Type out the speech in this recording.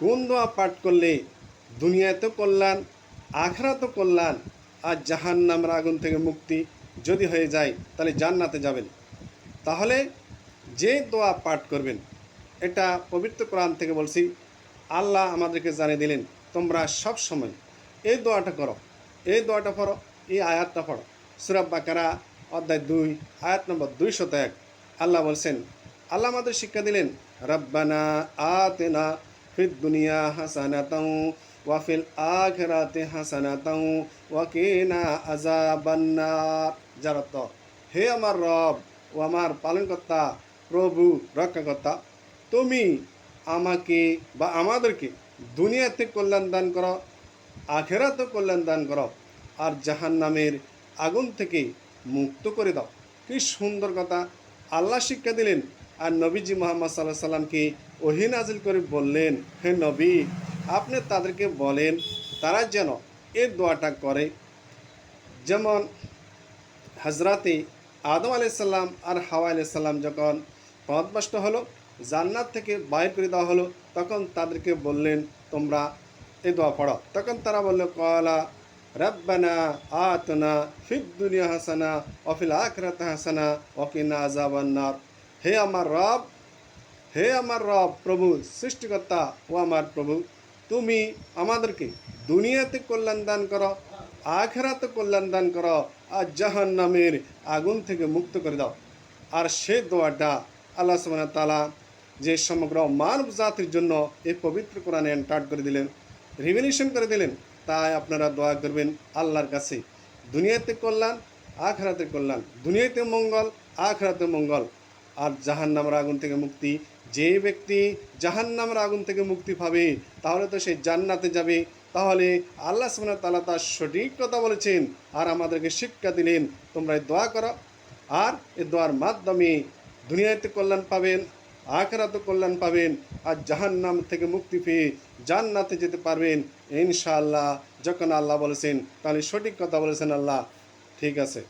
কোন দোয়া পাঠ করলে দুনিয়াতেও কল্যাণ, আখিরাতেও কল্যাণ, আর জাহান্নামের আগুন থেকে মুক্তি যদি হয়ে যায় তাহলে জান্নাতে যাবেন। তাহলে যে দোয়া পাঠ করবেন, এটা পবিত্র কোরআন থেকে বলছি, আল্লাহ আমাদেরকে জানিয়ে দিলেন তোমরা সব সময় এই দোয়াটা করো, এই দোয়াটা পড়ো, এই আয়াতটা পড়ো। সূরা বাকারা অধ্যায় 2 আয়াত নম্বর 201। আল্লাহ বলছেন, আল্লাহ আমাদের শিক্ষা দিলেন, রব্বানা আতিনা ফিদ দুনিয়া হাসানাতাও ওয়া ফিল আখিরাতি হাসানাতাও ওয়া কিনা আযাবান্নার। যার অর্থ, হে আমার রব ও আমার পালনকর্তা, প্রভু, রক্ষাকর্তা, তুমি আমাকে বা আমাদেরকে দুনিয়াতে কল্যাণ দান করো, আখেরাতে কল্যাণ দান করো, আর জাহান্নামের আগুন থেকে মুক্ত করে দাও। কি সুন্দর কথা আল্লাহ শিক্ষা দিলেন। আর নবীজি মুহাম্মদ সাল্লাল্লাহু আলাইহি সাল্লামকে ওহী নাজিল করে বললেন, হে নবী, আপনি তাদেরকে বলেন তারা যেন এই দোয়াটা করে। যেমন হজরতে আদম আলাইসাল্লাম আর হাওয়া আলাইসাল্লাম যখন পথভ্রষ্ট হলো, জান্নাত থেকে বাইর করে দেওয়া হলো, তখন তাদেরকে বললেন তোমরা এই দোয়া পড়ো। তখন তারা বলল, কলা রব্বানা আতনা ফিদ দুনিয়া হাসানা ওয়া ফিল আখিরাতি হাসানা ওয়া কিনা আযাবান্নার। হে আমার রব, হে আমার রব, প্রভু, সৃষ্টিকর্তা ও আমার প্রভু, তুমি আমাদেরকে দুনিয়াতে কল্যাণ দান করো, আখিরাতে কল্যাণ দান করো, আর জাহান্নামের আগুন থেকে মুক্ত করে দাও। আর সে দোয়াটা আল্লাহ সুবহানাহু ওয়া তাআলা যে সমগ্র মানব জাতির জন্য এই পবিত্র কোরআনে এন্টার্ট করে দিলেন, রিভেলিউশন করে দিলেন, তাই আপনারা দোয়া করবেন আল্লাহর কাছে দুনিয়াতে কল্যাণ, আখিরাতে কল্যাণ, দুনিয়াতে মঙ্গল, আখিরাতে মঙ্গল, আর জাহান্নামের আগুন থেকে মুক্তি। যে ব্যক্তি জাহান্নামের আগুন থেকে মুক্তি পাবে তাহলে তো সে জান্নাতে যাবে। তাহলে আল্লাহ সুবহানাহু ওয়া তাআলা তার সঠিক কথা বলেছেন আর আমাদেরকে শিক্ষা দিলেন তোমরা এই দোয়া করো, আর এই দোয়ার মাধ্যমে দুনিয়াতে কল্যাণ পাবেন, আখিরাতে কল্যাণ পাবেন, আর জাহান্নাম থেকে মুক্তি পেয়ে জান্নাতে যেতে পারবেন ইনশাআল্লাহ। যখন আল্লাহ বলেছেন তাহলে সঠিক কথা বলেছেন আল্লাহ। ঠিক আছে।